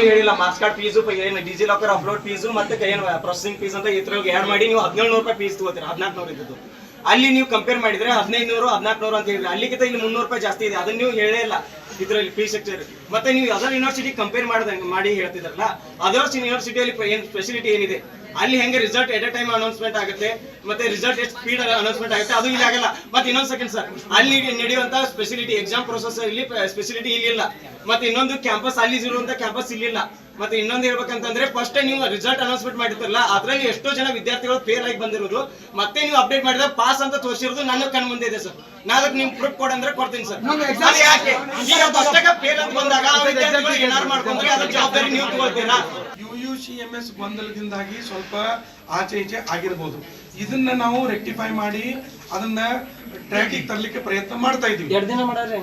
ಹೇಳಿಲ್ಲ marks card fees ಏನು DG locker upload fees ಮತ್ತೆ ಏನು ಪ್ರೊಸೆಸಿಂಗ್ ಫೀಸ್ ಅಂತ ಇದ್ರೊಳಗೆ ಆ್ಯಡ್ ಮಾಡಿ ನೀವು 1700 ರೂಪಾಯಿ ಫೀಸ್ ತಗೋತೀರ 1400 ಇದ್ದದ್ದು. ಅಲ್ಲಿ ನೀವು ಕಂಪೇರ್ ಮಾಡಿದ್ರೆ 1500 1400 ಅಂತ ಹೇಳಿದ್ರೆ ಅಲ್ಲಿಗಿಂತ ಇಲ್ಲಿ 300 ರೂಪಾಯಿ ಜಾಸ್ತಿ ಇದೆ. ಅದನ್ನ ನೀವು ಹೇಳೇ ಇಲ್ಲ ಇದರಲ್ಲಿ ಫೀಸ್ ಸ್ಟ್ರಕ್ಚರ್. ಮತ್ತೆ ನೀವು ಅದರ್ ಯೂನಿವರ್ಸಿಟಿ ಕಂಪೇರ್ ಮಾಡಿ ಹೇಳ್ತಿದ್ರಲ್ಲ, ಅದರ್ಸ್ ಯೂನಿವರ್ಸಿಟಿಯಲ್ಲಿ ಏನು ಫೆಸಿಲಿಟಿ ಏನಿದೆ ಅಲ್ಲಿ ಹೆಂಗೆ result at a time announcement ಆಗುತ್ತೆ, ಮತ್ತೆ ರಿಸಲ್ಟ್ ಎಷ್ಟು ಸ್ಪೀಡ್ ಅನೌನ್ಸ್ಮೆಂಟ್ ಆಗುತ್ತೆ, ಅದು ಇಲ್ಲಿ ಆಗಲ್ಲ. ಮತ್ತೆ ಇನ್ನೊಂದು ಸೆಕೆಂಡ್ ಸರ್, ಅಲ್ಲಿ ನಡೆಯುವಂತ ಸ್ಪೆಸಿಲಿಟಿ ಎಕ್ಸಾಮ್ ಪ್ರೊಸೆಸ್ ಇಲ್ಲಿ ಸ್ಪೆಸಿಲಿಟಿ ಇಲ್ಲಿಲ್ಲ. ಮತ್ತೆ ಇನ್ನೊಂದು ಕ್ಯಾಂಪಸ್ ಅಲ್ಲಿ ಇರುವಂತ ಕ್ಯಾಂಪಸ್ ಇಲ್ಲಿಲ್ಲ. ಮತ್ತೆ ಇನ್ನೊಂದು ಹೇಳ್ಬೇಕಂತಂದ್ರೆ ಫಸ್ಟ್ ನೀವು ರಿಸಲ್ಟ್ ಅನೌನ್ಸ್ಮೆಂಟ್ ಮಾಡಿದ್ರಲ್ಲ, ಅದ್ರಲ್ಲಿ ಎಷ್ಟೋ ಜನ ವಿದ್ಯಾರ್ಥಿಗಳು ಫೇಲ್ ಆಗಿ ಬಂದಿರೋದು, ಮತ್ತೆ ನೀವು ಅಪ್ಡೇಟ್ ಮಾಡಿದ್ರೆ ಪಾಸ್ ಅಂತ ತೋರಿಸಿರೋದು ನನ್ನ ಕಣ್ ಮುಂದೆ ಇದೆ ಸರ್. ನಾನು ಅದಕ್ಕೆ ನಿಮ್ಗೆ ಪ್ರೂಫ್ ಕೊಡ ಅಂದ್ರೆ ಕೊಡ್ತೀನಿ ಸರ್. ಅದು ಯಾಕೆ ಈಗ ಫಸ್ಟಾಗ ಫೇಲ್ ಅಂತ ಬಂದಾಗ ವಿದ್ಯಾರ್ಥಿಗಳು ಏನಾರು ಮಾಡ್ಕೊಂಡ್ರೆ ಅದ್ರ ಜವಾಬ್ದಾರಿ ನೀವು ತಗೊಳ್ತೀರಾ? UUCMS ಗೊಂದಲದಿಂದಾಗಿ ಸ್ವಲ್ಪ ಆಚೆ ಈಚೆ ಆಗಿರ್ಬೋದು. ಇದನ್ನ ನಾವು ರೆಕ್ಟಿಫೈ ಮಾಡಿ ಅದನ್ನ ಟ್ರ್ಯಾಕಿಗೆ ತರಲಿಕ್ಕೆ ಪ್ರಯತ್ನ ಮಾಡ್ತಾ ಇದೀವಿ. 2 ದಿನ ಮಾಡಿದ್ರೆ